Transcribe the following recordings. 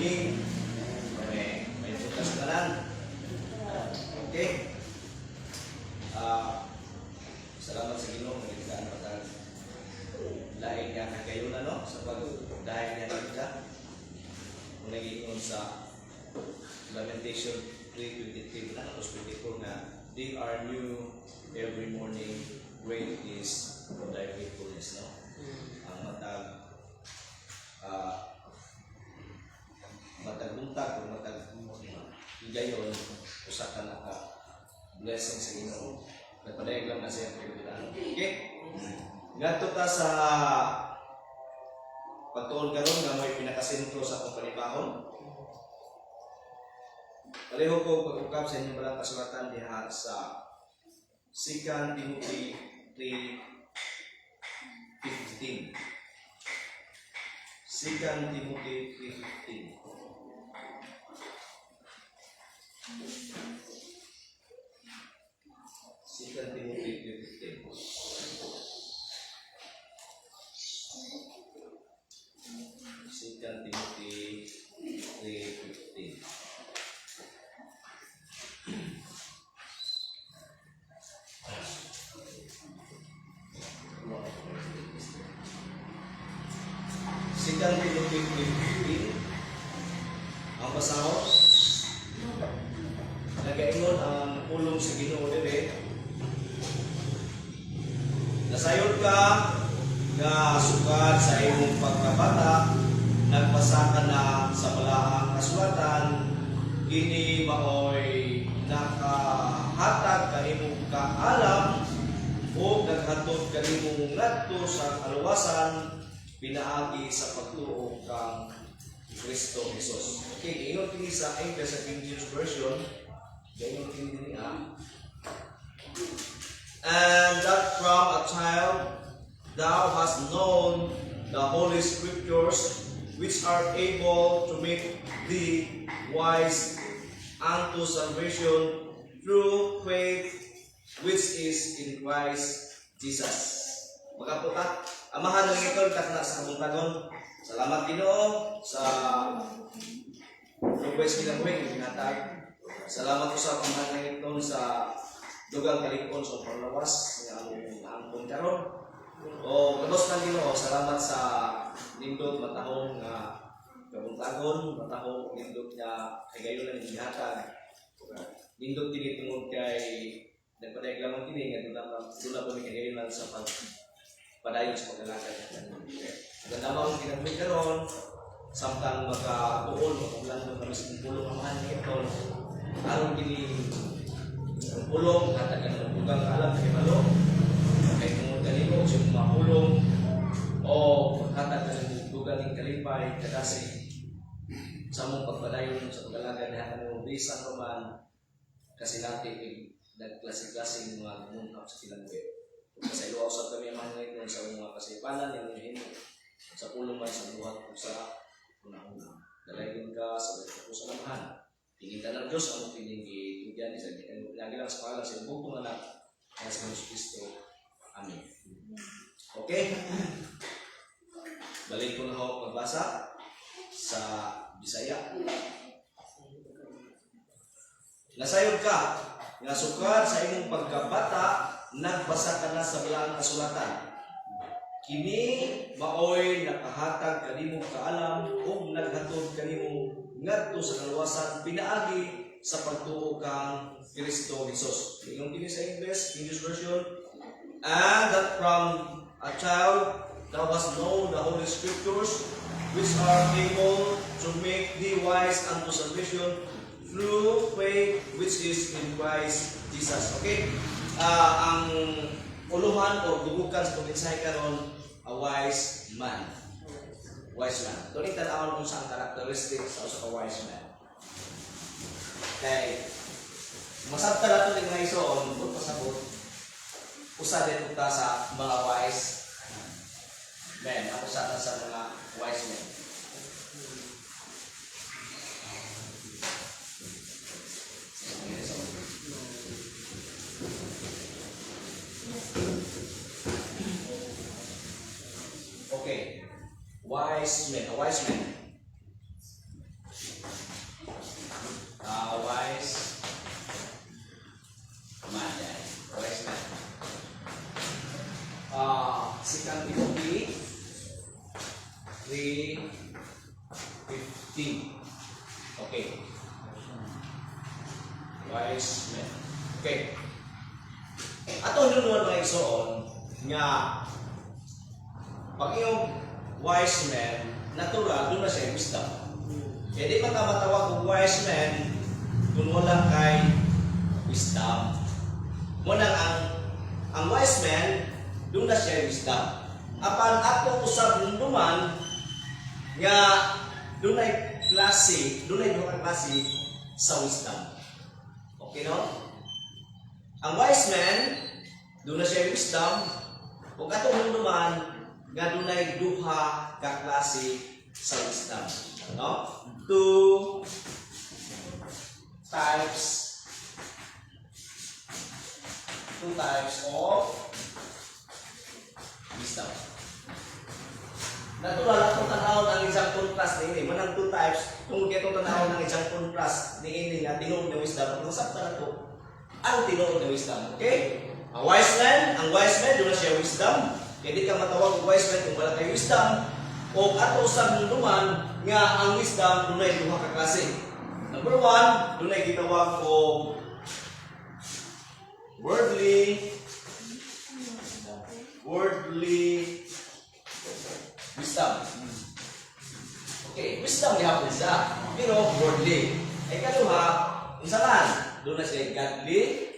morning. May bukas ka lang. Okay? Salamat sa Ginoo nga gitaan patag. Lain nga kagayunan no sa pagdahil niya kita. Kung nag-iingon sa Lamentation 3:23 na tapos 24 nga they are new every morning, great is thy faithfulness, no? Ang matag-buntag o matag-higayon usa ka naka blessing sa Ginoo. Nagpadayag lang na siya ang okay? Ngadto ta sa pagtuon karon nga may pinakasentro sa akong panibahon. Pareho ko pag-ukap sa inyong balang kasulatan diha sa 2 Timothy 3:15. 2 Timothy 3:15. 2 Timothy 3:15. 2 Timothy 3:15. Sikan Timothy 3:15. Ang basahon nagaingon ang pulong sa Ginoo diri. Nasayod ka nga sukad sa imong pagkabata, nagbasa ka na sa balaang kasulatan, kini maoy nakahatag ka imong kaalam o naghatod ka imong ngadto sa kaluwasan pinaagi sa pagtuo kang Kristo Jesus. Okay, ingon kini sa English sa King James Version. Ingon kini dinhi and that from a child thou hast known the holy scriptures, which are able to make thee wise unto salvation through faith which is in Christ Jesus. Magaputa, amahan ng ito, takna sa kabuntagon. Salamat Ginoo sa luwes kinabuhi ng pinatag. Salamat po sa amahan ng ito sa dugang kalikon sa panglawas ng angkon karon. O kabos ng Ginoo, salamat sa nindot matahong kabuntagon, matahong nindot nga kagayon ng gihatag. Nindot tinitingod kay nagpadayag lamang kini nga dula po mi kagayon sa padayon sa paglalakad. Ganda mo ang ginamit karon samtang magkatuon o lang kami sa pulong amahan ng ito. Aron kini ang pulong katagan ng bugang alam kay malo kay tungod kanimo sa mapulong o katagan ng bugang ng kalipay kadasi sa mong pagpadayon sa paglalakad na kanimo bisan man kasi natin nagklase-klase mga gumunap sa kinabuhi. Kasi luwaw sa kami ang mga sa mga kasipanan yung hino sa pulong man sa buhat ko sa una-una. Dalayin ka sa ko sa namahan. Pinita ng Diyos ang piningi tugyan sa lagi lang sa pangalan sa bugtong anak ng Jesus Kristo. Amen. Okay? Balik ko na ako magbasa sa Bisaya. Nasayod ka nga sukad sa imong pagkabata, nagbasa ka na sa balaang kasulatan. Kini maoy nakahatag kanimong kaalam ug naghatod kanimong ngadto sa kaluwasan pinaagi sa pagtuo kang Kristo Jesus. Ingon kini sa English Version, and that from a child thou hast known the holy scriptures, which are able to make thee wise unto salvation through faith which is in Christ Jesus. Okay? Ang uluhan o dugukan sa pag-insahe karon, a wise man. Wise man. Doon itanawon kung saan characteristics sa wise man. Okay. Masabta na ito ng mga isoon, kung pasabot, usa din ito sa mga wise men. Ako sa mga wise men. Okay, wise man, a wise man. Wise man. Yan. Wise man. Second Timothy 3:15. Okay. Wise man. Okay. Ato nunuan mga igsoon nga pag iyong wise man, natural, doon na siya wisdom. Kaya di man ka matawag kung wise man kung wala kay wisdom. Muna ang wise man, doon na siya wisdom. Apan ato usab duman nga doon ay klase, doon ay duha klase sa wisdom. Okay no? Ang wise man, doon na siya wisdom. Kung ato duman nga doon ay duha ka klase sa wisdom. No? Two types of wisdom. Natural akong tanaw ng isang contrast ni ini. Manang two types, kung kitong tanaw ng isang contrast ni ini nga tinuod na wisdom, kung sabta na to, ang tinuod na wisdom. Okay? Ang wise man, doon na siya wisdom. Kaya di ka matawag ng wise man kung wala kay wisdom. O ato sa duman nga ang wisdom doon ay duha ka klase. Number one, doon ay gitawag ko worldly wisdom. Okay, wisdom gihapon siya, pero worldly. Ay kaduha, unsa man? Doon na siya godly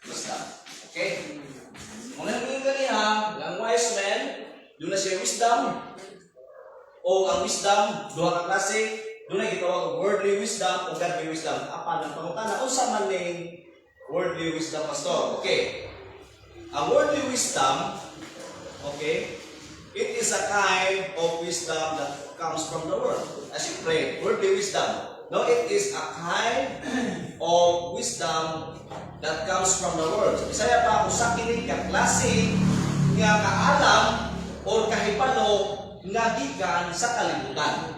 wisdom. Okay? Mga naging kaniya, ang wise man, doon na siya wisdom. O ang wisdom, duha ka klase, doon na gitawag og worldly wisdom o godly wisdom. Apan ang pangutana, unsa man ning worldly wisdom, pastor? Okay. Ang worldly wisdom, okay, it is a kind of wisdom that comes from the world. As you pray, worldly wisdom. No, it is a kind of wisdom that comes from the world. Bisaya pa kung sa kini ka klase nga kaalam o kahibalo nga gikan sa kalibutan.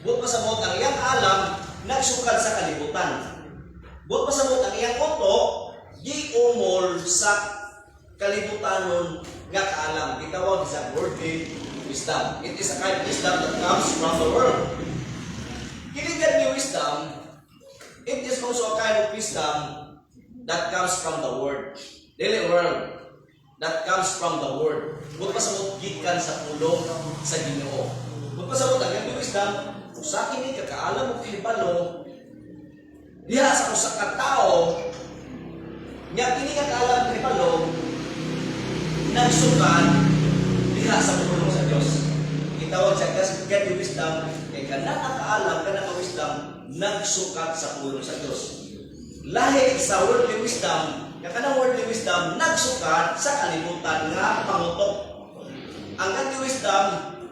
Buot pasabot ang iyang alam nagsukad sa kalibutan. Buot pasabot ang iyang utok giumol sa kalibutanon nga kaalam. Gitawag sa worldly wisdom. It is a kind of wisdom that comes from the world. Kini godly wisdom, it is also a kind of wisdom that comes from the word. Dili world. That comes from the word. Buot pasabot gikan sa pulong sa Ginoo. Buot pasabot ang godly wisdom, usa kini kakaalam o kahibalo diha sa usa ka tawo nya kini kakaalam kahibalo nagsukad diha sa pulong sa Dios. Gitawag sa godly wisdom kay kana kakaalam kana ka wisdom nagsukad sa pulong sa Dios. Lahi sa worldly wisdom, nga kanang worldly wisdom nagsukad sa kalibutan nga pangutok. Ang godly wisdom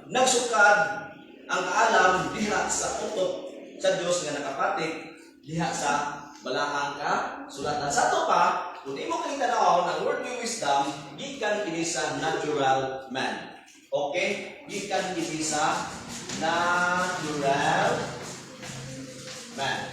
nagsukad ang kaalam diha sa utok sa Dios nga nakapatik diha sa balaang ka sulatan. Sa ato pa, kung di mo kalitanaw ng worldly wisdom, gikan kini sa natural man. Okay? Gikan kini sa natural man.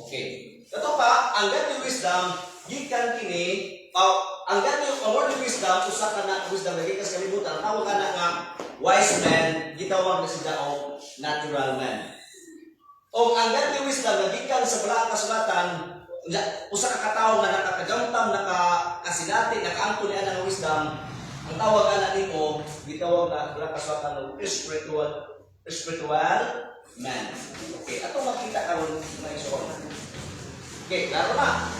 Okay. Ito pa, ang godly wisdom, gikan kini, ang worldly wisdom, usa ka na wisdom na gikas kalibutan, tawag ka na nga wise man, gitawag na sila o natural man. O ang godly wisdom na gikan sa balaang kasulatan, usa ka katawo nga nakakagamtam, nakasinati, nakaangko ni anang wisdom, ang tawag na nimo, gitawag na balaang kasulatan o spiritual man. Okay, ato makita karon mga igsoon. Okay, klaro na.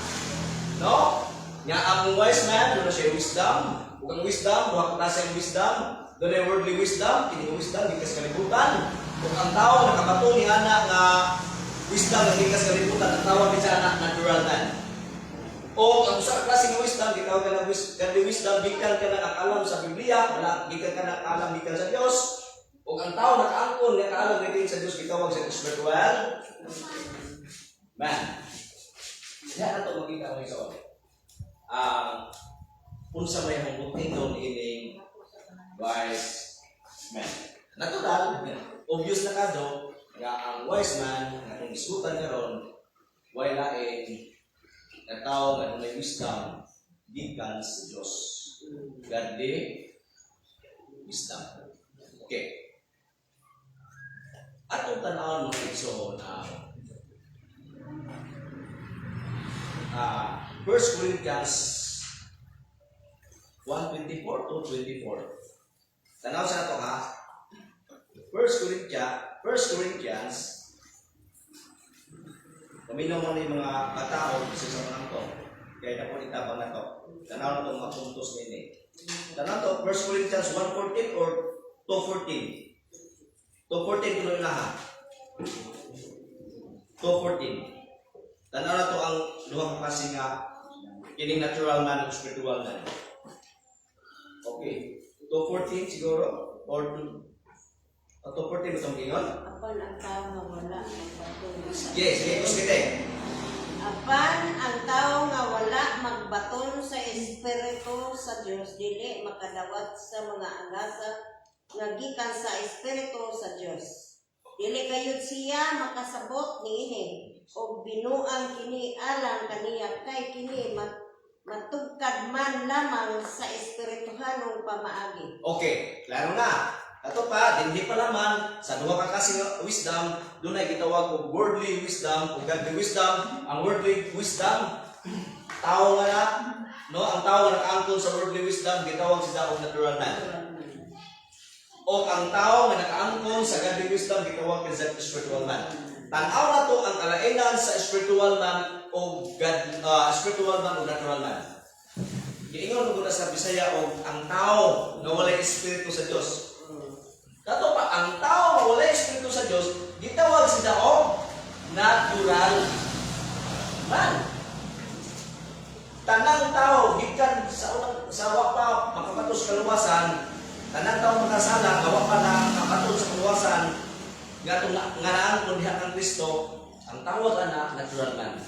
No? Nga ang wise man, doon na siya wisdom. Kung ang wisdom, duha ka klase ang wisdom. Doon ay worldly wisdom, kini wisdom, gikas kalibutan. Kung ang tao nakabato ni ana nga wisdom nga gikas kalibutan, ang tawag ni siya anak natural man. O ang usa ka klase ng wisdom, gitawag ka ng godly wisdom, gikan ka na alam sa Biblia, wala gikan ka na alam gikan sa Dios. O ang tao nakaangkon nga kaalam gikan sa Dios, gitawag sa spiritual man. Yan ato makita ko iso. Unsa may hanggutin doon ining wise man. Natural, obvious na kado, nga ang wise man, nga kung isutan karon, way lain, na tao nga may wisdom, gikan sa Diyos. Godly wisdom. Okay. Atong tanawon mga igsoon ang 1 Corinthians 1:24 to 24. Tanaw sa ito ha. 1 Corinthians paminaw mo na yung mga katao sa mga ito. Kaya na po itabang na ito. Tanaw na itong mga puntos nini. Tanaw ito, 1 Corinthians 1:14 or 2:14. 2:14 kuno na ha. 2:14. Tanaw na ito ang duha ka klase nga kining natural man o spiritual man. Okay. 2:14 siguro or 2:14 itong gingon? Apan ang tao nga wala magbaton sa Yes, yes, kita. Apan ang tao nga wala magbaton sa espiritu sa Dios dili makadawat sa mga agasa nga gikan sa espiritu sa Dios. Dili gayud siya makasabot niini og binuang kini alang kaniya kay kini matugkad man lamang sa espirituhanong pamaagi. Okay, klaro na. Ato pa, hindi pa naman sa duha ka kasi wisdom, doon ay gitawag og worldly wisdom o godly wisdom. Ang worldly wisdom, tao nga na, no? Ang tao nga nakaangkon sa worldly wisdom, gitawag sila og natural man. O ang tao nga nakaangkon sa godly wisdom, gitawag sa spiritual man. Tanaw na to ang kalainan sa spiritual man o spiritual man o natural man. Giingon ko na sa Bisaya og ang tao nga walay espiritu sa Dios. Kato pa, ang tao nga walay espiritu sa Dios, gitawag sila og natural man. Tanang tao gikan sa wa pa makapatos kaluwasan, tanang tao makasala wa pa na makapatos sa kaluwasan, nga naangkon diha kang Kristo, ang tawag ana natural man.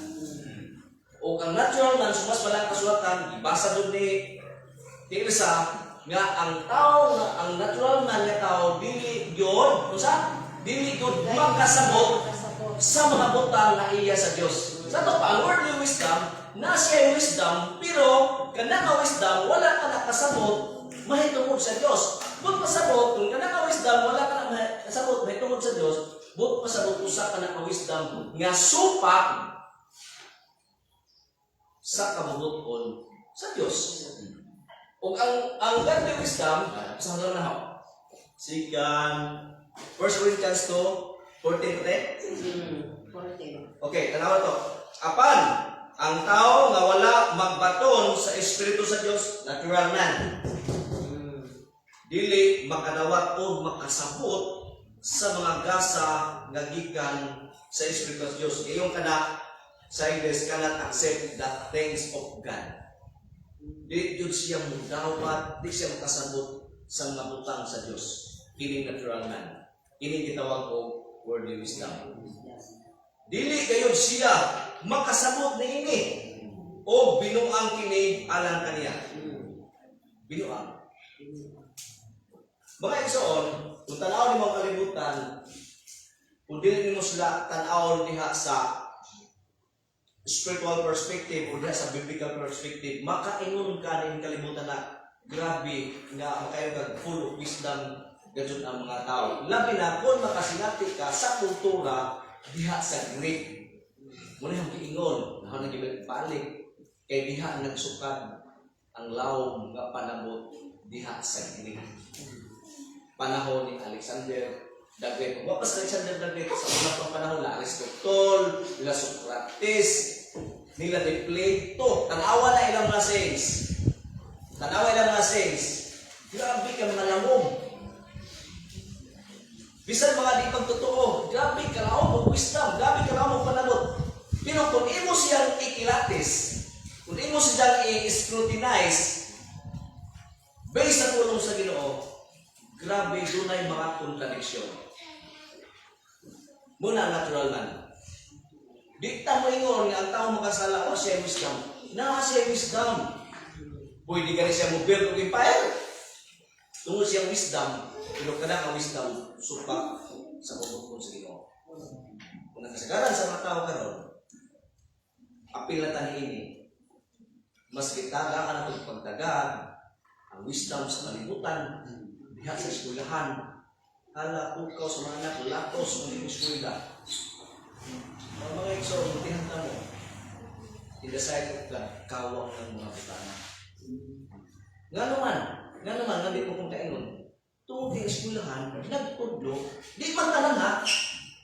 O ang natural man sumas pala kasulatan ibasa dun ni Teresa nga ang tao nga ang natural man nga tao dili gyud unsa dili gyud magkasabot sa mga butang na iya sa Dios. Sa to pa ang worldly wisdom na siya wisdom pero kana nga wisdom wala ka nakasabot mahitungod sa Dios. But pasabot kung kana nga wisdom wala ka nakasabot mahitungod sa Dios, but pasabot usa ka na wisdom nga supak sa kabubuton sa Dios. O ang godly wisdom, sa hanggang na ako. Sigan, 1 Corinthians 2:14. Okay, tanawa to. Apan, ang tao nga wala magbaton sa espiritu sa Dios, natural man. Dili makadawat o makasabot sa mga gasa nga gikan sa espiritu sa Dios. Iyong kana sa English cannot accept the things of God. Di yun siya mudawat, di siya makasabot sa mga butang sa Diyos. Kini natural man. Kini gitawag ko worldly wisdom. Dili kayo siya makasabot ni ini o binuang kini alang kaniya. Binuang. Mga igsoon, kung tanaw ni mga kalibutan, kung dili mo sila tanaw diha sa spiritual perspective o sa biblical perspective, makaingon ka ng kalimutan na grabe nga makayong full of wisdom gadyon ang mga tao. Labi na kung makasinati ka sa kultura diha sa Greek. Muna yung giingon, na nagibalik kay diha nagsukad ang lawom nga panabot diha sa Greek. Panahon ni Alexander the Great. Wapas Alexander the Great sa una pang panahon na Aristotle, nila Socrates, nila ni Plato. Tanawa na ilang mga sayings. Tanawa ilang mga sayings. Grabe ka mga lamog. Bisan mga di pagtotoo, grabe ka lamog wisdom, grabe ka lamog panabot. Pero kung imo siyang ikilatis, kung imo siyang i-scrutinize, based sa tulong sa Ginoo, grabe dunay mga kontradiksyon. Muna natural man. Di ta mo ingon nga ang tao makasala o siya wisdom. Na siya wisdom. Pwede ka rin siya mo build og empire. Tungod siyang wisdom, pero kada ka wisdom, supak sa pagkukon sa Ginoo. Kung nakasagaran sa mga tao karon, apil na tani ini, mas kitaga ka na itong pagdagan, ang wisdom sa kalibutan, diha sa eskwelahan, hala, pukaw sa mga anak, latos ng eskwela. Mga igsoon, tihanta mo, tinasay ka, kawang ng mga butana. Nga naman, nabi ko kung kaingon, tungkol kay eskwelahan, nagtudlo, di man tanan ha,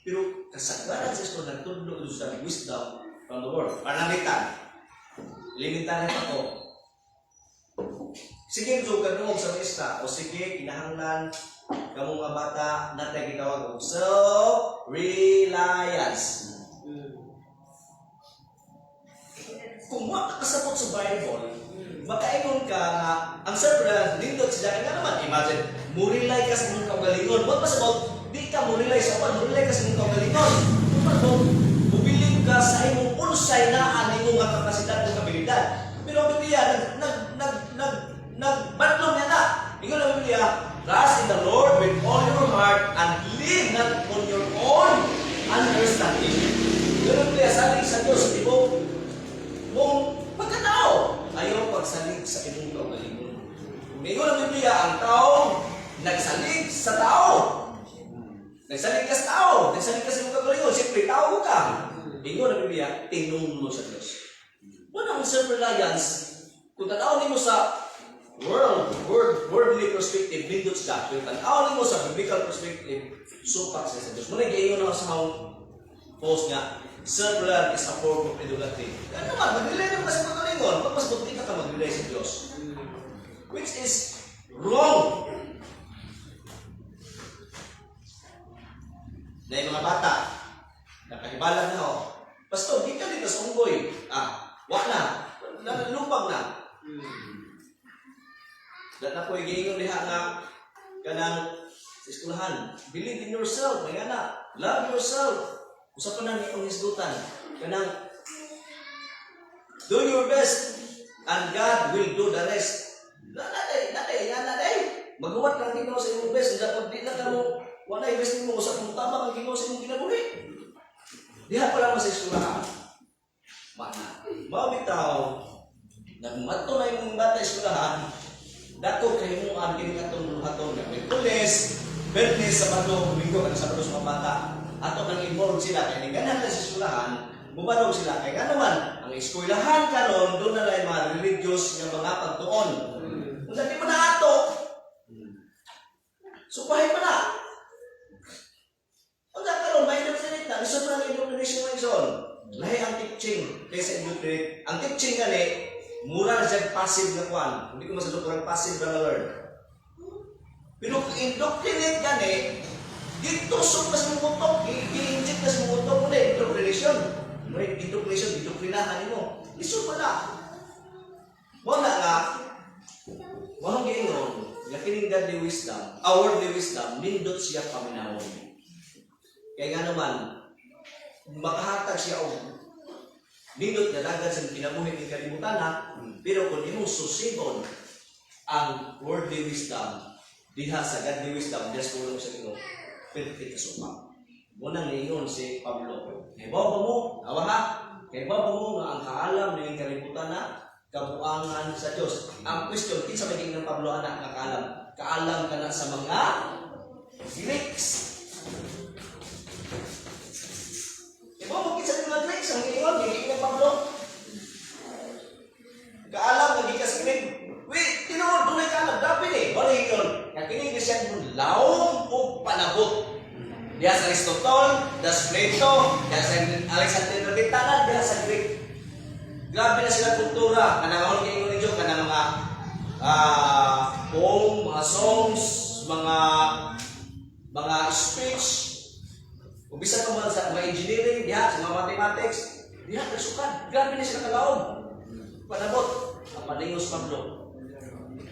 pero kasagaran sa eskwelahan, nagtudlo sa wisdom from the world. Panamitan, limitan rin ako. Sige, so kanungog sa mista, o sige, kinahanglan, kamong mga bata, natin gitawag og self-reliance. Kung makakasabot sa Bible, makaingon ka nga, ang self-reliance, nindot sila, nga naman, imagine, murilay ka sa mong kaugalingon. What pasabot, di ka murilay sa upan, murilay ka sa mong kaugalingon. What pasabot, bubiling ka sa imong unsay na animo nga kapasidad o kabilidad. Pero ang Biblia, nagbatlong niya na. Ingon ang Biblia, trust in the Lord with all your heart and lean not on your own understanding. Ingon ang Biblia, saling sa Diyos, di mo, mong pagkatao, ayaw pagsalig sa imong kaugalingon. Ingon ang Biblia, ang tao nagsalig sa tao. Nagsalig ka sa tao, nagsalig ka sa imong kaugalingon, siyempre tao ka. Ingon ang Biblia, tinunglo sa Diyos. Ano ang self-reliance? Kung tanaw nimo sa worldly perspective, nindot siya. Kung tanaw nimo sa biblical perspective, supak siya sa Diyos. Muna gayon na sa post nga, self-reliance is a form of idolatry. Ano naman, mag-relay naman sa pagkalingon. Pag mas buti ka mag-relay sa Diyos. Which is wrong. Na yung mga bata, nakahibalan na ako. Pastor, di ka dito sa unggoy. Wak na. Lupag na. Dahil na po i-giingon diha nga kanang sa eskulahan. Believe in yourself. May na. Love yourself. Usapan na ni ang hisgutan. Kanang do your best and God will do the rest. Naday. Maghuwat kang Ginoo sa imong best. Dapat di na ka mo wala i-best mo sa kung tama ang Ginoo sa imong kinabuhi. Diha pa lang sa eskulahan. Mana. Mabitaw. Nagmato na yung bata eskulahan. Dato kay mo ang kinikatong buhaton nga may pulis, Bernes, Sabado, Domingo, kan Sabado sa mga bata. Ato nang involved sila kay naganan sa eskwelahan, bubarog sila kay naman ang eskwelahan karon doon na lay mga religious nga mga pagtuon. Kung dati mo na ato, supahay pa na. Kung dati karon may indoctrinate na, isa pa ang indoctrination ng ison. Lahi ang teaching kaysa indoctrinate. Ang teaching gani, mura siya passive na kwan. Hindi ko masadok kurang passive na learn. Pero kung indoctrinate gani, gitusok na sa mong utok, i-inject na sa mong utok mo na indoctrination. May indoctrination, indoctrinahan mo. Iso pala. Wala nga, walang giingon, nga kining godly wisdom, worldly wisdom, nindot siya paminawon. Kaya nga naman, makahatag siya o nindot na dagat sa kinabuhi ng kalimutan na, pero kung imong susigon ang worldly wisdom, diha sa godly wisdom, diha sa kulong sa Ginoo, perfect kasumang. Munang niingon si Pablo, kay baba mo, awa ha, kay baba mo nga ang kaalam ng kalimutan na kabuangan sa Diyos. Ang question, kinsa maging ng Pablo anak nga kaalam? Kaalam ka na sa mga Greeks. Kay baba mo kinsa ng mga Greeks, ang iingon, hindi ng Pablo. Kaalam nga gikas Greek. Wait, tinuod doon ay kaalam, dapat eh. Wala yun. Nakinig siya mo laong o panabot. Diya sa Aristotle, diya sa Plato, diya sa Alexander the Great, diya sa Greek. Grabe na sila kultura. Kanang kayo ninyo, kanang mga poem, mga songs, mga speech. Kung bisa ka man sa mga engineering, diya sa mga mathematics, diya nagsukan. Grabe na sila kalaom. Panabot, ang paningos Pablo.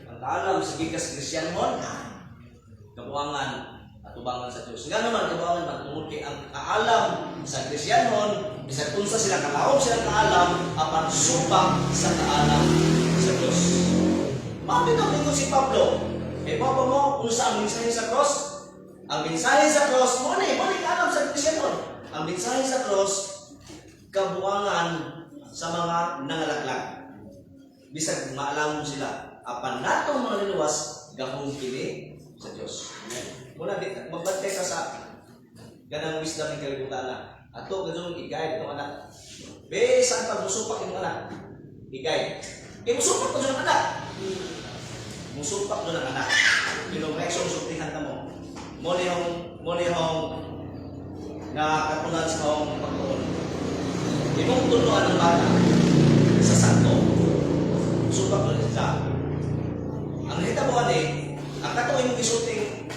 Ang kaalam sa gikas Kristiyanon, kabuangan at tubangan sa Diyos. Nga naman, kabuangan magtungod kay ang kaalam sa Kristiyanon, bisag kung sa sila kalaom sila kaalam, apan subak sa kaalam sa Diyos. Mabitaw ninyo si Pablo. E baba mo kung sa ang mensahe sa cross. Ang mensahe sa cross, mo alam sa Kristiyanon. Ang mensahe sa cross, kabuangan sa mga nangalaglag. Bisag maalam mo sila, apan natong mga liluwas, gahong kini sa Diyos. Muna, magbantay ka sa ganang wisdom ng kalibutan na. Ato, ganun i-guide itong anak. Saan pag musupak yung anak? I-guide. Musupak ko doon ang anak. Musupak doon ang anak. Reaction, sultihan ka mo. Muna yung nakatunan sa kong pagkuhan. Imong tunuan ng bata sa sakto. Musupak doon siya. Ang nahitabuhan ang katong imong isulting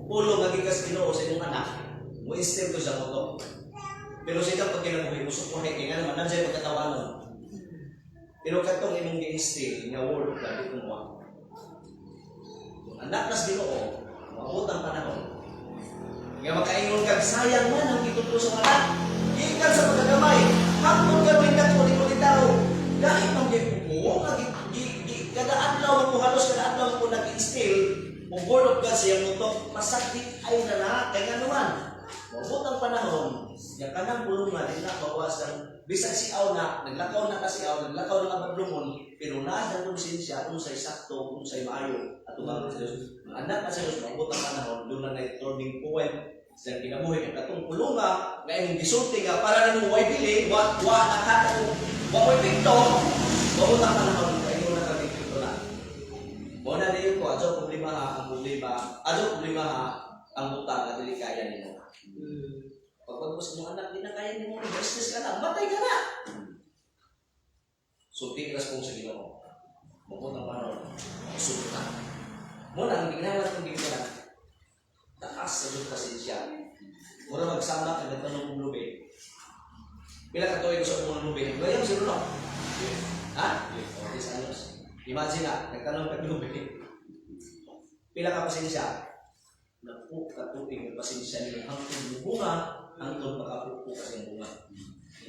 pulong nga gikas Ginoo sa imong anak, mo instead ko sa moto. Pero sa itang pagkinabuhi, musukuhay kaya nga naman nandiyan pagkatawanon. Pero katong imong gi-instill nga word of God ito mo. Anak nas Ginoo, maabot ang panahon. Nga makaingon kag sayang man ang gitudlo sa anak. Ikan sa pagkagamay, hapon ka rin na kung di tao. Dahil ang gipupo, kada adlaw mo halos kada adlaw mo nag-instill, kung word of God siya mutok, masakit ay na kaya nga naman. Maabot ang panahon, yung kanang bulungan, din na bawas ng bisag siaw na, naglakaw na kasiaw, naglakaw na kapablumon, pero nasa konsensya, kung sa'y sakto, kung sa'y maayo, at umagot sa Diyos. Ang anak na sa Diyos, maabot ang panahon, doon na turning point, sa kinabuhi ang katong pulunga, nga yung gisulti nga, para na mo way bili, wa way pinto, maabot ang panahon, kaya yung nakapipinto na. Muna niyo ko, adyo problema ang utang at dili kaya nimo. Pag gusto mo anak, di na kaya nimo, business ka na, matay ka na. Sulti ka sa Ginoo. Maabot ang panahon, sulta. Muna, ang ginagawa kong ginagawa, taas sa Diyos pasensya. Mura magsama ka ng tanong kong lubi. Pila ka tuwing sa kong lubi. Gayang si Runo. Ha? 10 anos. Imagine na, nagtanong ka ng lubi. Pila ka pasensya. Naku ka tuwing ng pasensya niyo. Hangtong bunga, hangtong makapupo ka sa bunga.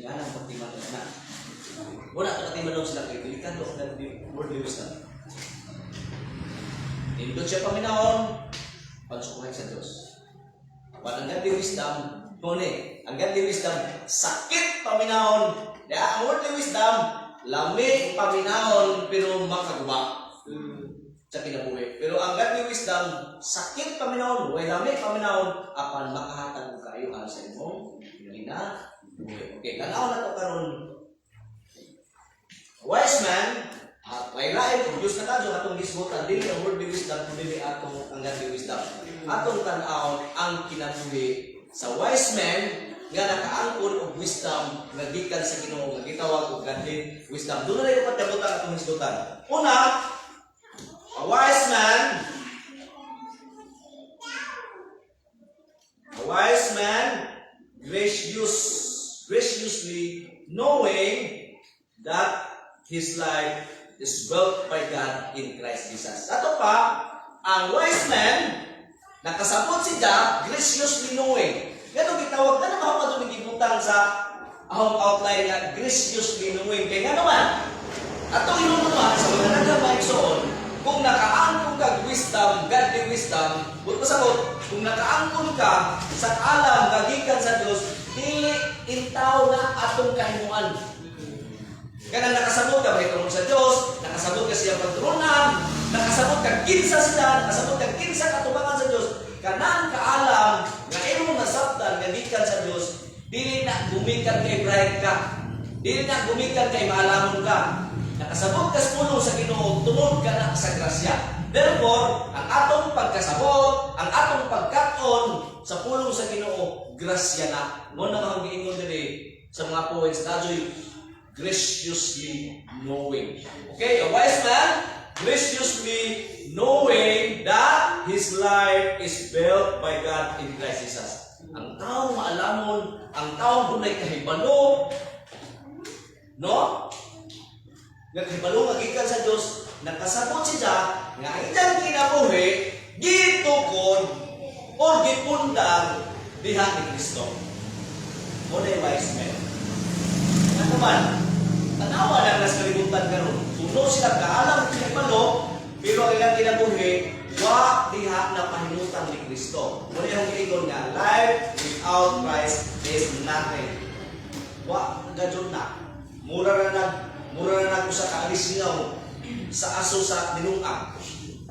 Yan ang pagtiman ng anak. Muna, pagkatiman lang sila kayo. Delikado ang word of wisdom. Nindot siya paminahon, pagsukuhay sa Diyos. Ang godly wisdom, ang godly wisdom, sakit paminahon. Ang worldly wisdom, lamig paminahon, pero makaguba sa kinabuhi. Pero ang godly wisdom, sakit paminahon, way lamig paminahon, apan makahatag mo kayo sa imong kinabuhi. Okay, tanaw na ito karon. Wise man, lain kung Diyos na kadyo atong gisbutan, dili ang worldly wisdom, kundi atong ang godly wisdom. Atong tanaw ang kinabuhi sa wise man nga nakaangkon og wisdom nga gikan sa Ginoo nga gitawag og godly wisdom. Doon na rin upat kabutan atong gisbutan. Una, a wise man graciously knowing that his life is built by God in Christ Jesus. Ato pa, ang wise man, nakasabot siya, graciously knowing. Ganun gitawag, ano ba ako ito nagibutang sa ahong outline na graciously knowing? Kaya nga naman, ato inununan sa mga nagamaigsoon, kung nakaangkon ka wisdom, godly wisdom, buto sabot, kung nakaangkon ka sa alam, gagikan sa Diyos, dili intaw na atong kahimuan. Kaya nakasabot ka mahitungod sa Diyos, nakasabot ka siyang pagturunan, nakasabot ka kinsa sila, nakasabot ka kinsa katubangan sa Diyos, kanang kaalam nga imong nasabtan nga gikan sa Diyos, dili na gumikan kay bright ka, dili na gumikan kay maalamon ka. Nakasabot ka sa pulong sa Ginoo, tunod ka na sa grasya. Therefore, ang atong pagkasabot, ang atong pagkaton sa pulong sa Ginoo, grasya na. Mo na mahang giingon diri sa mga poets, dajoy graciously knowing. Okay, a wise man graciously knowing that his life is built by God in Christ Jesus. Ang taong maalamon, ang taong dunay kahibalo, no? Nagkahibalo nga gikan sa Diyos, nakasabot siya nga ilang kinabuhi gitukod o gipundang diha ni Kristo. Mo na wise man. Ano man, tanawa lang nas kalibutan karon. Puno sila kaalam kahibalo, pero ang ilang kinabuhi wa na pahimutan ni Kristo. Muna yung giingon nga, life without Christ is nothing. Wa, gadyon na. Mura na sa kaalisingaw sa aso sa dinungang.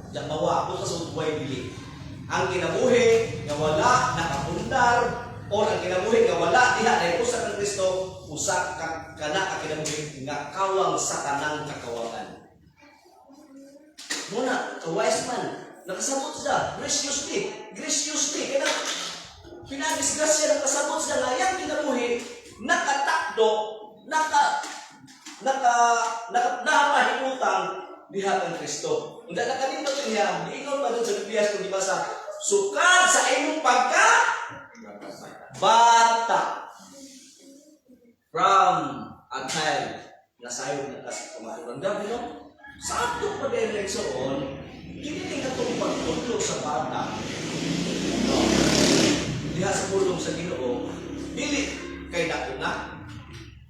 Diyan mawa, kung sa utway bili. Ang kinabuhi nga wala nakapundar o ang kinabuhi nga wala diha na usa kang Kristo, usa ka kana ka kinabuhi nga kawang sa tanang kakawangan. Muna, a wise man, nakasabot siya, graciously, kaya pinadisgrasya, nakasabot siya nga yan kinabuhi, nakatakdo, nakapahimutan diha kang Kristo. Hindi na kanindot niya, diingon pa doon sa Biblias kung di ba sa sukad sa imong pagka bata from a child na sayod na kasi kumaturan. Dabi no? Sa ato pa din leksoon, hindi ka itong pagtulog sa bata. No? Diha sa pulong sa Ginoo, dili kay dako na,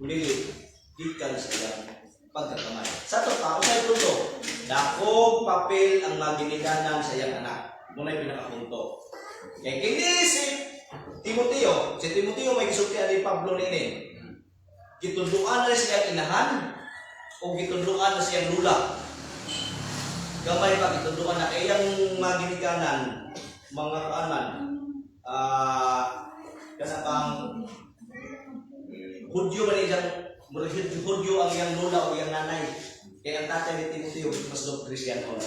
dili gikan sa iyang pagkakamay. Sa ito pa, usay punto, dakong papel ang maginiganan sa iyang anak. Muna yung pinakapunto. Kaya kini si Timoteo may gisultian ni Pablo nini. Gitunduan na siya inahan o gitunduan na siyang lula. Gamay pa gitunduan na kayang maginiganan mga kaanan. Kasapang Hudyo man iyang Hudyo ang iyang lula o iyang nanay. Kaya ang tatay ni Timoteo mas do Kristiyanon.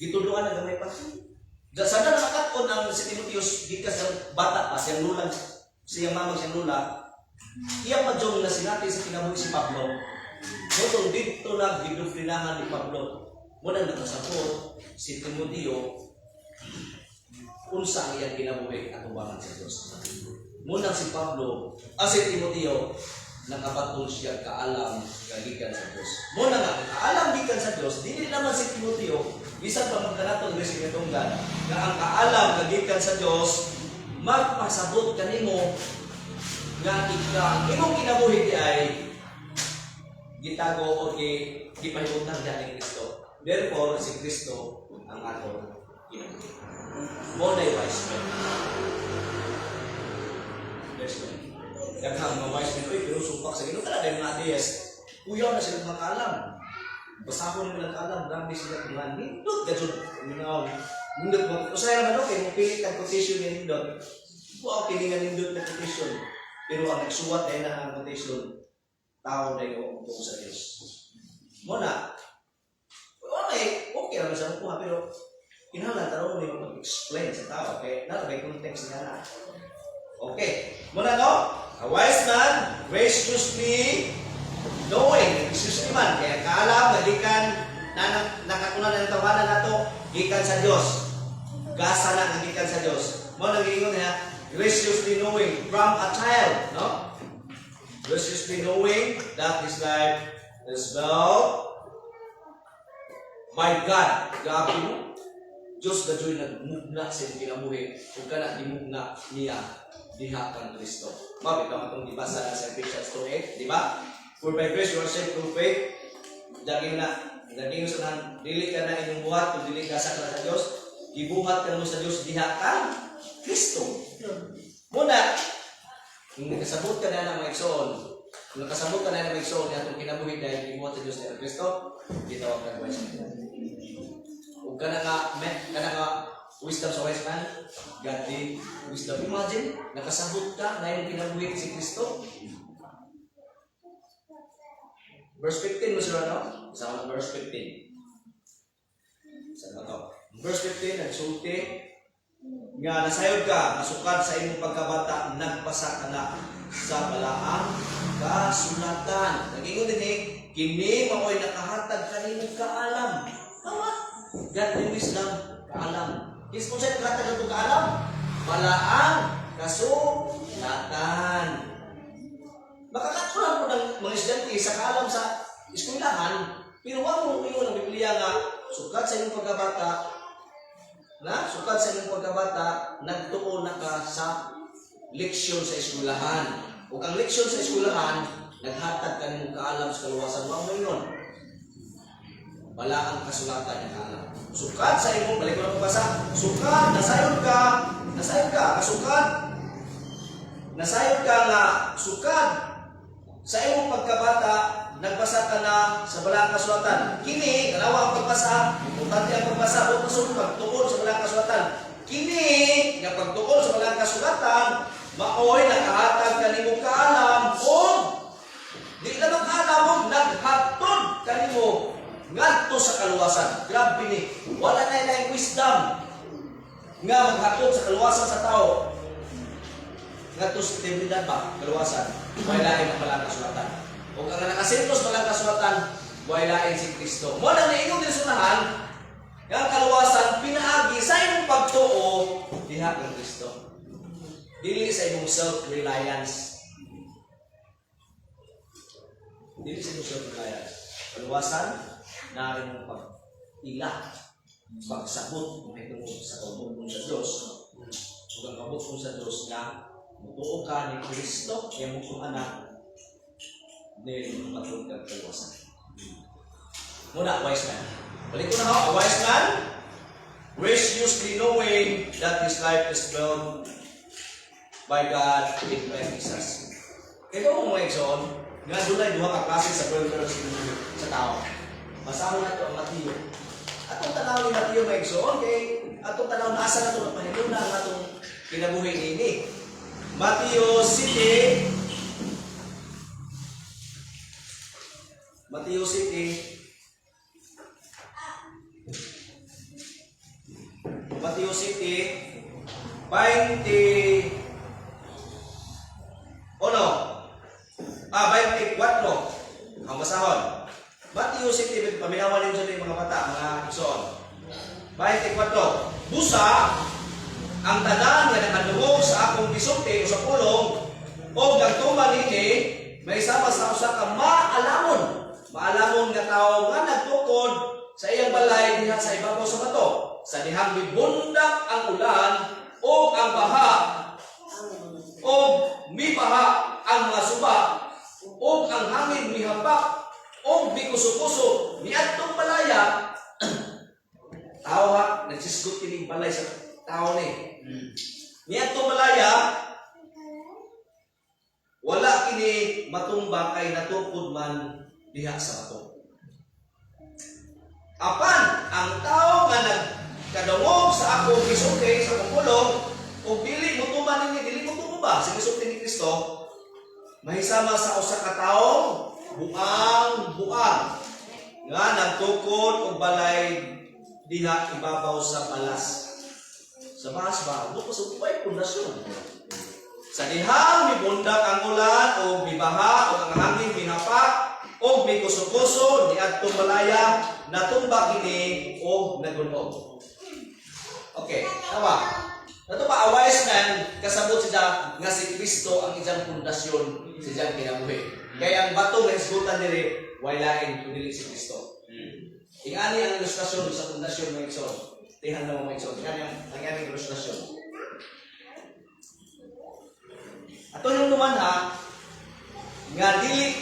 Gitunduan na gamay pa. Sa na nakakon ang si Timoteo gikas sa bata pa siyang lula, siyang mamang siyang lula. Iya majong na sinati sa kinabuhi si Pablo. Motong dito na gidufrinahan ni Pablo. Muna nakasapot si Timoteo unsa iyang kinabuhi at ubangan sa Diyos. Muna si Timoteo nakabatol siya kaalam kagikan sa Diyos. Muna nga kaalam gikan sa Diyos, dili naman si Timoteo bisan pa magkanatong resignatunggan nga ang kaalam kagikan sa Diyos magpasabot kanimo nga imong kinabuhi di ay gitago o gipahimutan diha ni Kristo. Therefore si Kristo ang ato kinabuhi. Mo na wise man. Daghang mga wise men, pero sumpak sa Ginoo talaga yung mga adiyes. Uyaw na sila makaalam. Basahon nila nakaalam, grabe sila mga nindot. Gajod, nindot mo. Usay naman okay, mapilit ang quotation niya nindot. Wow, kiningan nindot na quotation. Pero ang nagsuwat dahil na ang quotation, tao na yung umupo sa Diyos. Muna, okay lang sa mukuha, pero kinahanglan tarong mo yung mag-explain sa tao. Okay, may context niya na. Okay, muna no? A wise man, graciously knowing, graciously man, kaya kaalam, nalikan, nakakunan ng tawanan na ito, gikan sa Diyos. Gasa na ang gikan sa Diyos. Muna nag-iingon niya, graciously knowing from a child, no? Graciously knowing that his life is well by God. Grabe mo. Diyos na Diyos nagmugna sa iyong kinabuhi kung ka na dimugna niya diha kang Kristo. Mabit ka matong dibasa na sa Ephesians 2:8, di ba? For by grace you are saved through faith. Daging sa dili ka na inyong buhat kung dili ka sa Diyos. Gibuhat ka mo sa Diyos diha kang Kristo. Muna, kung nakasabot ka na ng mga igsoon, atong kinabuhi dahil gibuhat sa Diyos diha kang Kristo, gitawag ka wise man. Kung ka na nga wisdom sa wise man, godly wisdom. Imagine, nakasabot ka na yung kinabuhi si Kristo. Verse 15 mo sila, no? Sa verse 15. Saan ba ito? Verse 15, nagsulti nga nasayod ka, nasukad sa imong pagkabata, nagpasa ka na sa balaang kasulatan. Nag-ingon din kini mao'y nakahatag kaninong kaalam. Godly wisdom, kaalam. Is kung sa'yo nakahatag itong kaalam, balaang kasulatan. Makakaturan po ng mga estudyante sa kaalam sa eskwelahan, pero wag mo ingon ang Biblia nga sukat sa inyong pagkabata, nagtuon na ka sa leksyon sa eskwelahan. Kung ang leksyon sa eskwelahan, naghatag ka ng kaalam sa kaluwasan, wag mo yun. Balaang kasulatan ng kaalam. Sukad sa imong, balik ko na pagbasa. Sukad, nasayod ka, kasukad. Nasayod ka nga, sukad. Sa imong pagkabata, nagbasa ka na sa balang kasulatan. Kini, kalawa ang pagbasa, importante ang pagbasa, o pasok pagtuon sa balang kasulatan. Kini, nga pagtuon sa balang kasulatan, maoy nakahatag kanimo kaalam, o di na makaalam mo, naghatod kanimo ngadto sa kaluwasan. Grabe ni, wala na ilang wisdom nga maghatod sa kaluwasan sa tao. Ngadto sa eternidad ba, kaluwasan, wala lain ang balang kasulatan. O ang nakasentos balang kasulatan, wala lain si Kristo. Mo na niingon din sunahan, ang kaluwasan pinaagi sa imong pagtuo diha kang Kristo. Dili sa imong self-reliance. Dili sa imong self-reliance. Kaluwasan na imong pag-ila, pagsabot kung ito sa kabutong sa Diyos. Kung ang kabutong sa Diyos na mutuo ka ni Kristo, kaya mo kong anak, nil matulog kang kaluwasan. Muna, wise man. Balik ko na ako, a wise man, graciously knowing that his life is dwelled by God in Christ Jesus. Ito mo mga igsoon, nga doon ay duha ka klase sa brothers sa tao. Masahon na ito ang Mateo. Atong tanaw ni Mateo mga igsoon, kay atong tanaw na asa na ito, napahilun na ang atong kinabuhi ini. Mateo City, Mateo City, Mateo City, 24. Ang basahon. Mateo City, paminawan din dyan yung mga bata, mga igsoon. 24. Busa, ang tanan nga nakadungog sa akong gisulti o sa pulong, o nagtuman nini, may sama sa usa ka maalamon. Maalamon nga tao nga nagtukod sa iyang balay diha sa ibabaw sa bato. Sa dihang mibundak ang ulan o ang baha o mibaha ang mga suba o ang hangin mihapak o mikuso-kuso niadtong balaya. Tao ha, nagsisgot kining balay sa tao ni. Niadtong balaya, wala kini matumba kay natukod man diha sa bato. Apan ang tao nga nagkadungog sa akong gisulti sa pulong o dili mo tuman ni dili mo tumba sa gisulti ni Kristo, mahisama sa usa ka tawo buang nga nagtukod og balay diha ibabaw sa balas. Sa balas ba, do ko sa upay pundasyon. Sa dihang mibundak ang ulan o mibaha o ang hangin minapak o may kuso-kuso ni adtong balaya natumba kini o nagunog. Okay, tawa. Nato pa a wise man kasabot siya nga si Kristo ang iyang pundasyon sa iyang kinabuhi. Kaya ang bato nga isgutan diri walain kundi si Kristo. Ingani ang ilustrasyon sa pundasyon ng igsoon. Tihan na mo igsoon. Ingani ang ilustrasyon. Ato yung naman ha, nga dili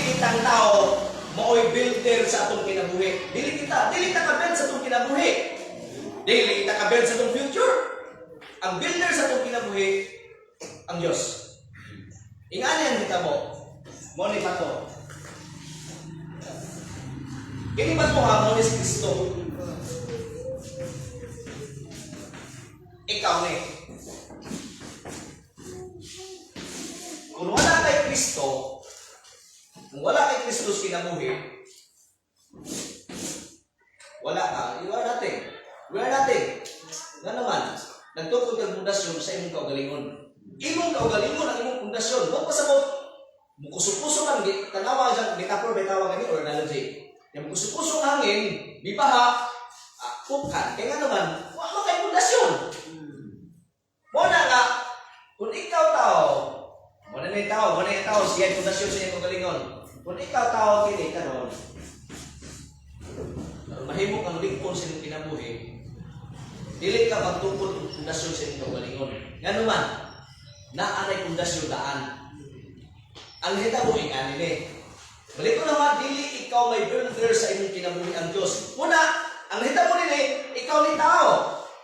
kitang tao maoy builder sa atong kinabuhi. Dili kita ka-build sa atong kinabuhi. Dili kita ka-build sa atong future. Ang builder sa atong kinabuhi ang Diyos. Ingani ang kita mo ni bato. Kini bato ha mo ni si Kristo. Ikaw ni. Kung wala kay Kristo, kung wala kay Kristo sa kinabuhi, wala ka, you are nothing. We are nothing. Nga naman, nagtukod kang pundasyon sa imong kaugalingon. Imong kaugalingon ang imong pundasyon. Huwag pasabot, mukuso-kuso lang, tanawa dyan, metaphor, betawag gani, or analogy. Yung mukuso-kuso hangin, bibaha, pukan. Kaya nga naman, wala kay pundasyon. Muna nga, kung ikaw tao, wala na yung tao, siya yung pundasyon sa iyong kagalingon. Kung ikaw tao, kini ka ron, mahimok ang lingkon sa iyong kinabuhi, dili ka magtungkol ng pundasyon sa iyong kagalingon. Nga naman, naaray pundasyon daan. Ang hita mo, ingani ni. Balik ko naman, dili ikaw may builder sa iyong kinabuhi ang Diyos. Muna, ang ikaw ni tao.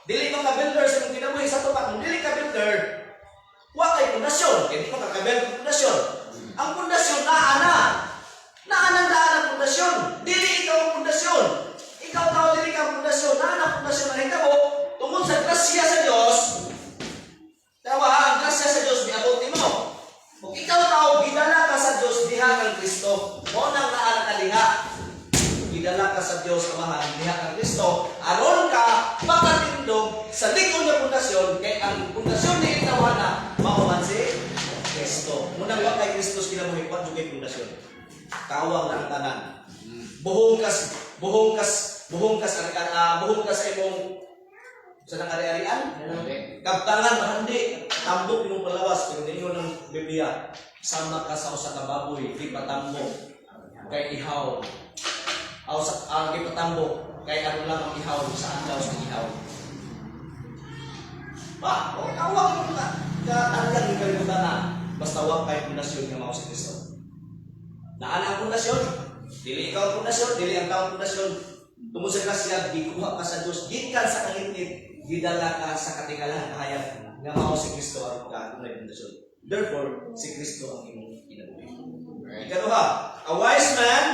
Dili ka builder sa imong kinabuhi sa tupa. Kung dili ka builder, wa kay pundasyon. Kaya di ka makabuild ng pundasyon. Ang pundasyon naa ng daan ang pundasyon. Dili ikaw ang pundasyon. Ikaw tao dili ka ang pundasyon. Naa ang pundasyon na hitabo tungod sa grasya sa Dios. Tawa, ang grasya sa Dios miabot nimo. Kung ikaw tao gidala ka sa Dios diha kang Kristo, mo nang naa ka diha. Gidala ka sa Dios Amahan diha kang Kristo, aron ka makatindog sa likod nga pundasyon kay ang pundasyon ni tawhana mao man si Kristo. Munang wa kay Kristo kinabuhi pa jud kay pundasyon. Kawang lang tanan. Buhong kas sa imong sa nang ari-arian. Kaptangan mahandi, tambok imong palawas pero dinyo ng Biblia. Sama ka sa usa ka baboy, di patambok kay ihaw. Aw sa di patambok kay ano lang ang ihaw sa andaw sa ihaw. Ba, o kawang ka tanggal ni kalibutan na. Basta wa kay pundasyon nga mao si Kristo. Naan ang pundasyon? Dili ikaw ang pundasyon, dili ang taong pundasyon. Tungod sa grasya, gikuha ka sa Dios, gikan sa kangitid, gidala ka sa katingalan hayag nga mao si Kristo aron ka ang pundasyon. Therefore, si Kristo ang imong kinabuhi. Ikaduha, a wise man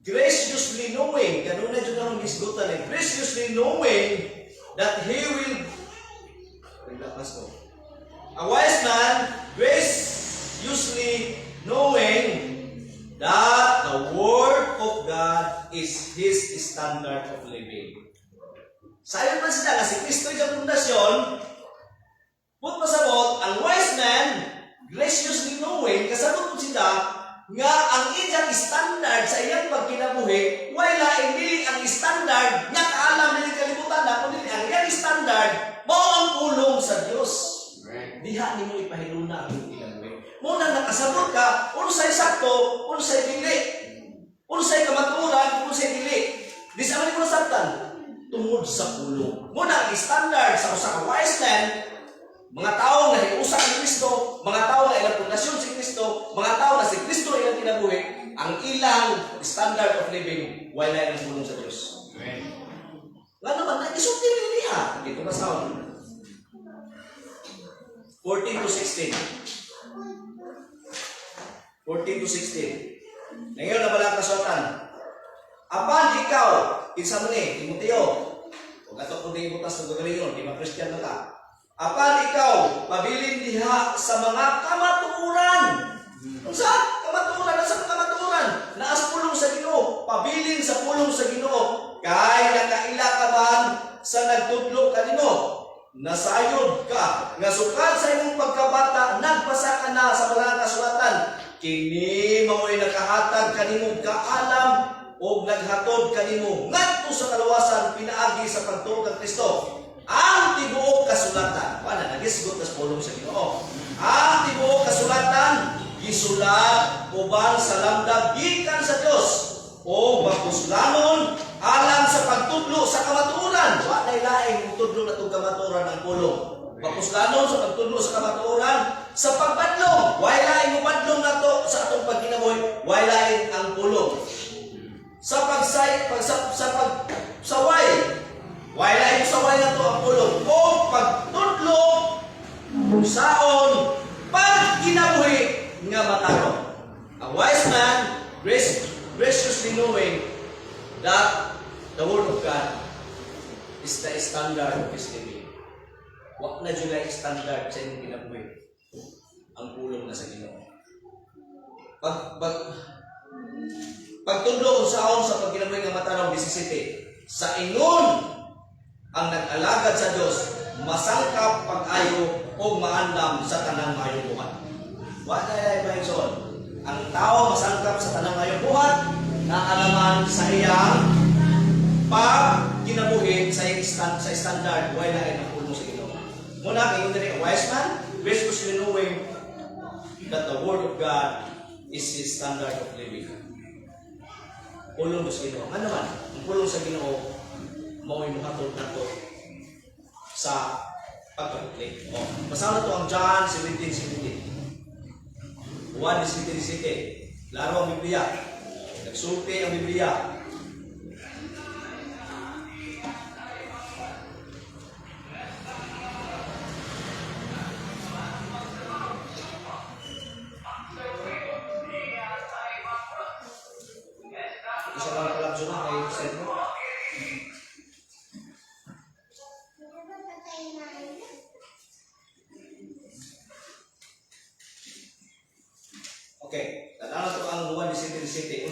graciously knowing, kanunay dyan ang isgutan eh, graciously knowing that he will, a wise man graciously knowing that the Word of God is his standard of living. Sayon man sila nga si Kristo yung pundasyon, put pasabot, ang wise man graciously knowing, kasabot po sila, nga ang iyang standard sa iyang pagkinabuhi, wala hindi ang standard nga kaalam nila kalibutan na, kundi ang iyang standard, mao ang pulong sa Dios. Diha nimo ipahiluna ang iyong kinabuhi. Muna nakasabot ka, unsay sakto, unsay dili, unsay kamaturan, unsay dili. Di sa man ko nasabtan, tungod sa pulong. Muna ang standard sa usa ka wise man, mga tao na hiusa ni Kristo, mga tao na ilang pundasyon si Kristo, mga tao na si Kristo ilang kinabuhi, ang ilang standard of living, wala ilang pulong sa Diyos. Nga naman, nag-isulti rin niya. Ito na sound. 14 to 16. 14 to 16. Ngayon na balang kasuatan. Apan ikaw, kinsa man ni, Timoteo, kung ato kung di ibutas ng gagalingon, di ma-Christian na ka. Apan ikaw, pabilin diha sa mga kamatuoran. Sa kamatuoran, sa kamatuoran, naas pulong sa Ginoo, pabilin sa pulong sa Ginoo, kay nakaila ka man sa nagtudlo kanino. Nasayod ka, nga sukad sa imong pagkabata, nagbasa ka na sa mga kasulatan. Kini mao'y nakahatag kanimo kaalam o naghatod kanimo ngadto sa kalawasan pinaagi sa pagtuo kang Kristo. Ang tibuok kasulatan, wala nagisgot sa pulong sa Ginoo. Ang tibuok kasulatan gisulat uban sa lamdag gikan sa Dios o bakuslanon alang sa pagtudlo sa kamatuoran. Wa nay laing tudlo na tug kamatuoran ang pulong. Bakuslanon sa pagtudlo sa kamatuoran sa pagpadlong. Wa laing upadlong nato sa atong pagkinabuhi. Wa laing ang pulong. Sa pagsaway. Wa laing saway nato ang pulong. O pagtudlo saon pagkinabuhi nga matarong. A wise man graciously knowing that the Word of God is the standard of his living. Wag na dyan lang standard sa inyong kinabuhi. Ang pulong na sa Ginoo. Pagtudlo unsaon sa pagkinabuhi nga matarong 17. Sa ingon ang nag-alagad sa Dios, masangkap pag-ayo o maandam sa tanang mayong buhat. Wa na ay mahigson. Ang tao masangkap sa tanang mayong buhat na alaman sa iyang pagkinabuhi sa standard wala ay napulong sa Ginoo. Muna kay hindi a wise man, graciously knowing that the Word of God is his standard of living. Pulong sa Ginoo. Ano naman? Ang pulong sa Ginoo mao'y muhatod nato sa pagpaplik. Basa na to ang John 17:17. 1:17. Laro ang Biblia. Nagsulti ang Biblia.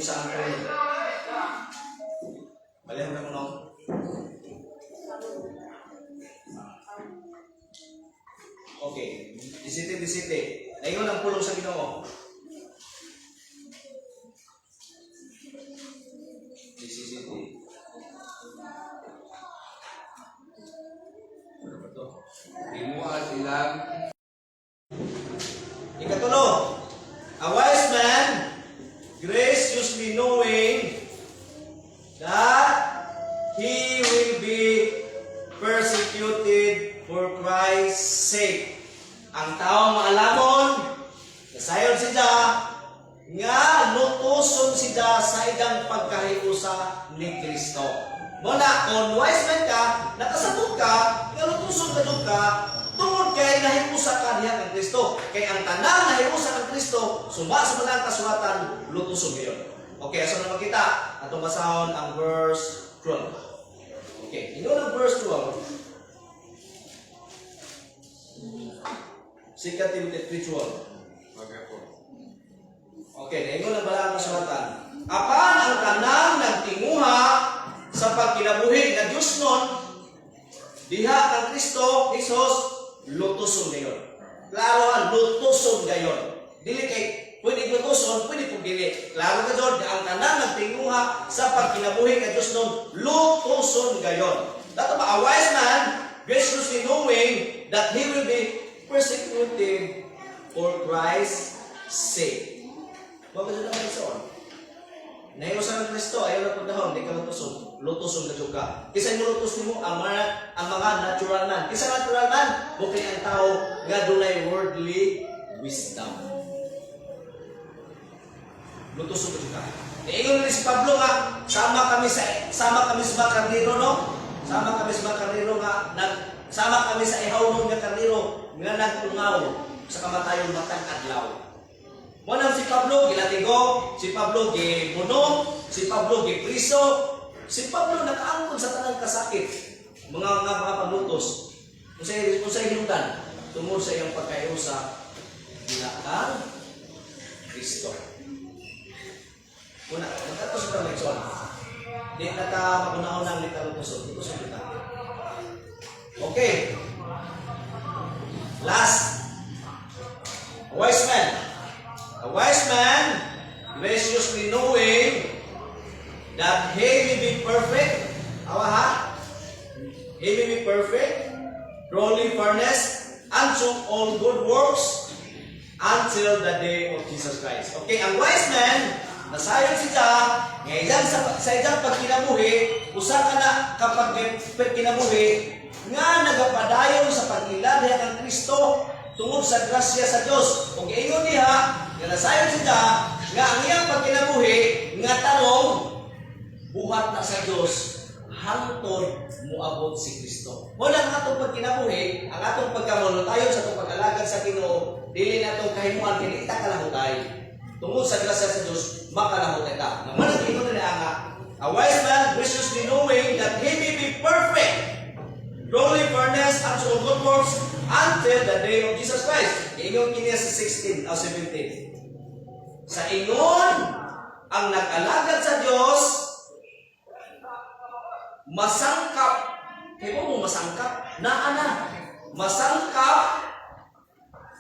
sa Antonio. Balihan ka mo no? Okay. Disite. Ngayon ang pulong sa Ginoo. Disite. Ano ba ito? Himuan ilang Ikatulo, a wise man, graciously knowing that he will be persecuted for Christ's sake. Ang taong maalamon, nasayon siya, nga lutuson siya sa idang pagkahiusa ni Kristo. Muna, kung wise man ka, nakasabot ka, nga lutuson ka doon ka, tungod kay nahimusa ka niya ng Kristo. Kay ang tanang nahimusa ng Kristo, suma sa mga kasulatan, lutuson ngayon. Okay, asa na makita? Atong basahon ang verse 12. Okay, ino ng verse 12. 2 Timothy 3:12. magapo. Okay, naingon ang balang kasulatan. Apan ang tanang nagtinguha sa pagkinabuhi na Diyos nun, diha kang Kristo, Jesus, lutuson gayon. Klaro ang lutuson gayon. Dili kay pwede lutuson, pwede po dili. Klaro ka doon, ang tanang nagtinguha sa pagkinabuhi na Diyos nun, lutuson gayon. Dato ba, a wise man, graciously knowing that he will be persecuted for Christ's sake. Bago sa naman isa on. Naiusan ng Kristo, ayaw na pagdahon, di ka lutuson. Lutuson na juga. Kisa mo lutos mo ang mga natural man. Kisa natural man, bukay ang tao nga dunay worldly wisdom. Lutuson na juga. Ingon ni si Pablo nga, sama kami sa mga karnero, no? Sama kami sa mga karnero nga, sama kami sa ihawnon nga karnero nga nagtungaw sa kamatayon matang adlaw. Munang si Pablo gilatigo, si Pablo gibuno, si Pablo gipriso, si Pablo nakaangkon sa tanang kasakit. Mga paglutos. Unsay hinungdan tungod sa iyang pagkayusa dilakang Kristo. Una, nagkato sa kamekson. Di naka magunahon ng litalutuson. Ito sa kita. Okay. Last. A wise man, graciously knowing that he may be perfect. Awa. He may be perfect, truly furnished unto all good works until the day of Jesus Christ. Okay, ang wise man, nasayon siya, ngayon sa iyang pagkinabuhi, usa ka na kapag kinabuhi, nga nagapadayon sa pag-ilan diha kang Kristo tungod sa grasya sa Dios. Ug ingon diha, nga nasayon siya nga ang iyang pagkinabuhi nga tarong buhat na sa Dios hangtod moabot si Kristo. Wala ang atong pagkinabuhi, ang atong pagkamulutayon sa atong pag-alagad sa Ginoo, dili na itong kahimuan kini ta kalahutay. Tungod sa grasya sa Dios, makalahutay ta. Naman ang ingon nila nga, a wise man graciously knowing that he may be perfect, truly furnished unto all good works until the day of Jesus Christ. Ingon kini sa 16 o 17. Sa ingon ang nag-alagad sa Dios masangkap. Kaya mo masangkap? Naana. Masangkap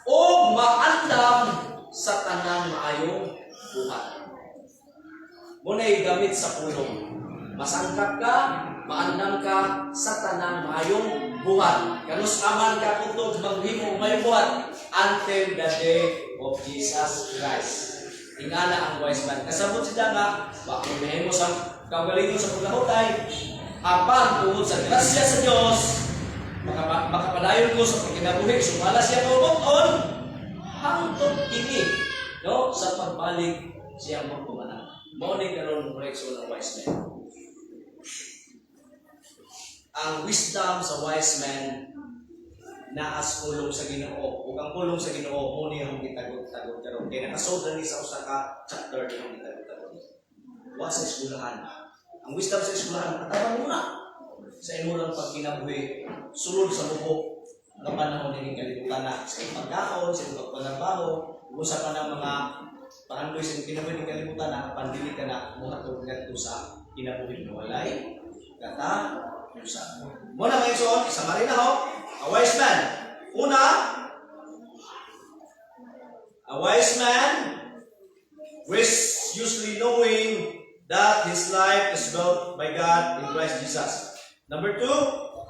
o maandam sa tanang maayong buhat. Muna'y gamit sa pulong. Masangkap ka, maandam ka sa tanang maayong buhat. Kanus aman ka kutog maghimo maayong buhat until the day of Jesus Christ. Ingana ang wise man. Kasabot siya nga, bakit mo sa kagalingon sa paglahutay, apan tungod sa grasya sa Dios, makapadayon ko sa pagkinabuhi, sumala siya kaubuton, hangtod kini, no, sa pagbalik siya magpumanang. Mao ni karon koreksyon ng wise man. Ang wisdom sa wise man naas pulong sa Ginoo. Ug ang pulong sa Ginoo mo ni ang gitagot-tagot karon. Kay nakasod ni sa usa ka chapter ang gitagot-tagot. Wa sa eskwelahan. Ang wisdom sa eskwelahan katabang muna sa imong pagkinabuhi, sulod sa buhok ng panahon ni kalibutan na sa pagkaon, sa pagtrabaho, usa pa ng mga Paandoy sa kinabuhi ng kalibutan na pandili ka na muhatod ngadto sa kinabuhi na walay katapusan. Muna mga igsoon, isa marin na ho. A wise man. Una, a wise man was usually knowing that his life is built by God in Christ Jesus. Number two,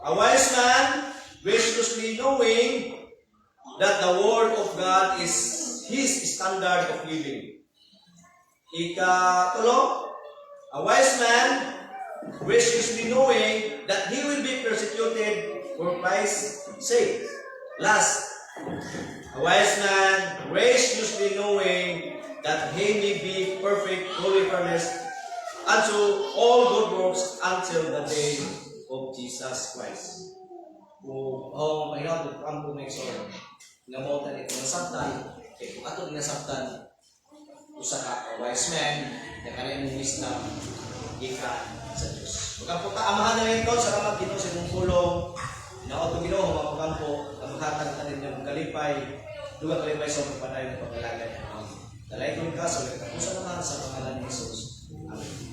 a wise man graciously knowing that the Word of God is his standard of living. Ikatulo, a wise man graciously knowing that he will be persecuted for Christ's sake. Last, a wise man graciously knowing that he may be perfect, holy, furnace, unto all good works until the day of Jesus Christ. Kung mahirap ang pumexor, namotan ito nasabtan, kung ato nasabtan, usa ka wise man, na kanayang wisdom, ika sa Diyos. Pagkampo kaamahan na rin ko, salamat Ginoo sa imong pulong, inaot ko Ginoo, mga pagkampo, kamahatan na rin yung kalipay, dugang kalipay sa mga padayon ng paglalagay. Dalay ko ka sa katapusan naman sa pangalan ni Jesus. Amen.